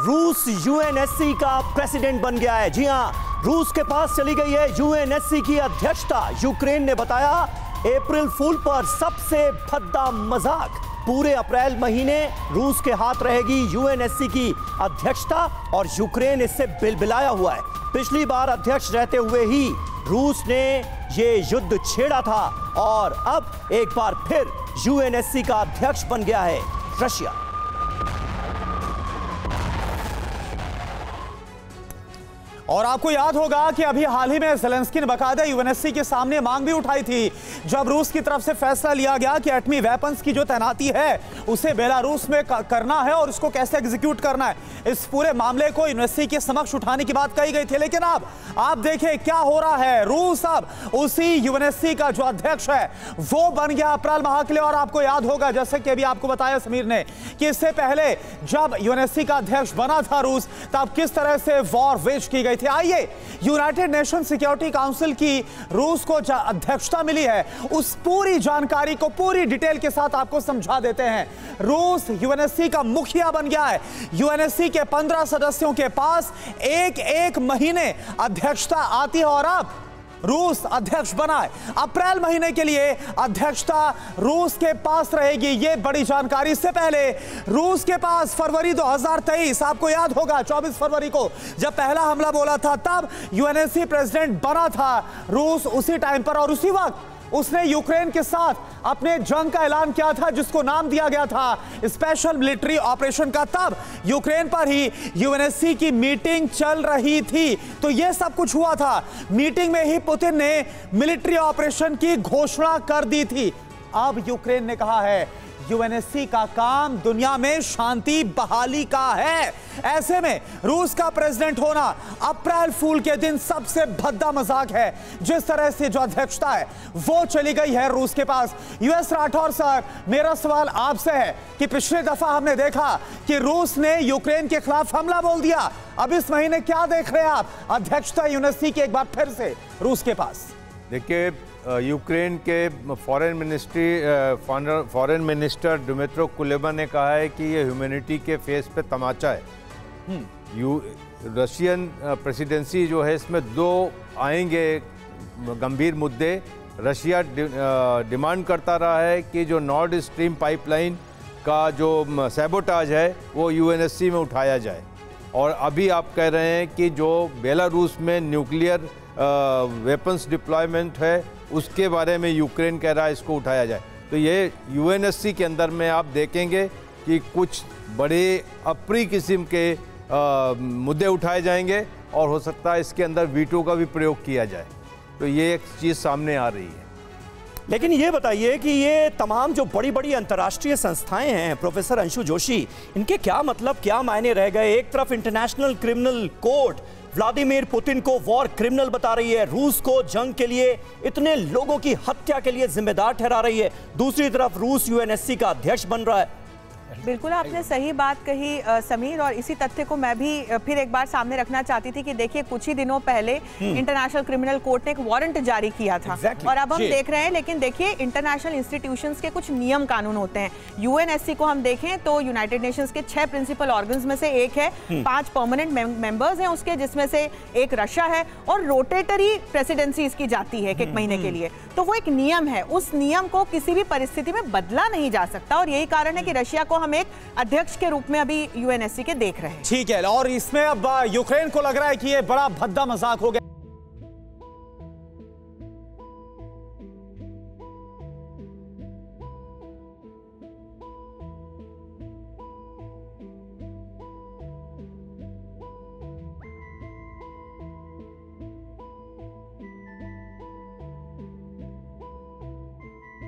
रूस यूएनएससी का प्रेसिडेंट बन गया है। जी हां, रूस के पास चली गई है यूएनएससी की अध्यक्षता। यूक्रेन ने बताया अप्रैल फूल पर सबसे भद्दा मजाक। पूरे अप्रैल महीने रूस के हाथ रहेगी यूएनएससी की अध्यक्षता और यूक्रेन इससे बिलबिलाया हुआ है। पिछली बार अध्यक्ष रहते हुए ही रूस ने ये युद्ध छेड़ा था और अब एक बार फिर यूएनएससी का अध्यक्ष बन गया है रशिया। और आपको याद होगा कि अभी हाल ही में ज़ेलेंस्की ने बकायदा यूएनएससी के सामने मांग भी उठाई थी जब रूस की तरफ से फैसला लिया गया कि एटमी वेपन्स की जो तैनाती है उसे बेलारूस में करना है और उसको कैसे एग्जीक्यूट करना है। इस पूरे मामले को यूएनएससी के समक्ष उठाने की बात कही गई थी, लेकिन अब आप देखें क्या हो रहा है। रूस अब उसी यूएनएससी का जो अध्यक्ष है वो बन गया अप्रैल माह के लिए। और आपको याद होगा, जैसे कि अभी आपको बताया समीर ने, कि इससे पहले जब यूएनएससी का अध्यक्ष बना था रूस, तब किस तरह से वॉर वेज की गई। आइए, यूनाइटेड नेशन सिक्योरिटी काउंसिल की रूस को अध्यक्षता मिली है, उस पूरी जानकारी को पूरी डिटेल के साथ आपको समझा देते हैं। रूस यूएनएससी का मुखिया बन गया है। यूएनएससी के 15 सदस्यों के पास एक महीने अध्यक्षता आती है और अब रूस अध्यक्ष बना है। अप्रैल महीने के लिए अध्यक्षता रूस के पास रहेगी, ये बड़ी जानकारी। से पहले रूस के पास फरवरी 2023, आपको याद होगा 24 फरवरी को जब पहला हमला बोला था, तब यूएनएससी प्रेसिडेंट बना था रूस उसी टाइम पर। और उसी वक्त उसने यूक्रेन के साथ अपने जंग का ऐलान किया था, जिसको नाम दिया गया था स्पेशल मिलिट्री ऑपरेशन का। तब यूक्रेन पर ही यूएनएससी की मीटिंग चल रही थी, तो यह सब कुछ हुआ था। मीटिंग में ही पुतिन ने मिलिट्री ऑपरेशन की घोषणा कर दी थी। अब यूक्रेन ने कहा है यूएनएससी का काम दुनिया में शांति बहाली का है। ऐसे में रूस का प्रेसिडेंट होना अप्रैल फूल के दिन सबसे भद्दा मजाक है। जिस तरह से जो अध्यक्षता है वो चली गई है रूस के पास। यूएस राठौर सर, मेरा सवाल आपसे है कि पिछले दफा हमने देखा कि रूस ने यूक्रेन के खिलाफ हमला बोल दिया, अब इस महीने क्या देख रहे हैं आप? अध्यक्षता यूएनएससी की एक बार फिर से रूस के पास। देखिए, यूक्रेन के फॉरेन मिनिस्टर दिमित्रो कुलेबा ने कहा है कि ये ह्यूमैनिटी के फेस पे तमाचा है। रशियन प्रेसिडेंसी जो है इसमें दो आएंगे गंभीर मुद्दे। रशिया डिमांड करता रहा है कि जो नॉर्ड स्ट्रीम पाइपलाइन का जो सैबोटाज है वो यूएनएससी में उठाया जाए, और अभी आप कह रहे हैं कि जो बेलारूस में न्यूक्लियर वेपन्स डिप्लॉयमेंट है उसके बारे में यूक्रेन कह रहा है इसको उठाया जाए। तो ये यूएनएससी के अंदर में आप देखेंगे कि कुछ बड़े अप्रिय किस्म के मुद्दे उठाए जाएंगे और हो सकता है इसके अंदर वीटो का भी प्रयोग किया जाए। तो ये एक चीज़ सामने आ रही है। लेकिन ये बताइए कि ये तमाम जो बड़ी बड़ी अंतर्राष्ट्रीय संस्थाएं हैं, प्रोफेसर अंशु जोशी, इनके क्या मतलब, क्या मायने रह गए? एक तरफ international criminal court Vladimir Putin को वॉर क्रिमिनल बता रही है, रूस को जंग के लिए, इतने लोगों की हत्या के लिए जिम्मेदार ठहरा रही है। दूसरी तरफ रूस यूएनएससी का अध्यक्ष बन रहा है। बिल्कुल आपने सही बात कही समीर, और इसी तथ्य को मैं भी फिर एक बार सामने रखना चाहती थी कि देखिए कुछ ही दिनों पहले इंटरनेशनल क्रिमिनल कोर्ट ने एक वारंट जारी किया था। और अब हम देख रहे हैं, लेकिन देखिए इंटरनेशनल इंस्टीट्यूशंस के कुछ नियम कानून होते हैं। यूएनएससी को हम देखें तो यूनाइटेड नेशंस के 6 प्रिंसिपल ऑर्गन्स में से एक है, 5 परमानेंट मेंबर्स हैं उसके, जिसमें से एक रशिया है, और रोटेटरी प्रेसिडेंसी इसकी जाती है एक महीने के लिए। तो वो एक नियम है, उस नियम को किसी भी परिस्थिति में बदला नहीं जा सकता, और यही कारण है कि रशिया को हम एक अध्यक्ष के रूप में अभी यूएनएससी के देख रहे हैं। ठीक है, और इसमें अब यूक्रेन को लग रहा है कि ये बड़ा भद्दा मजाक हो गया।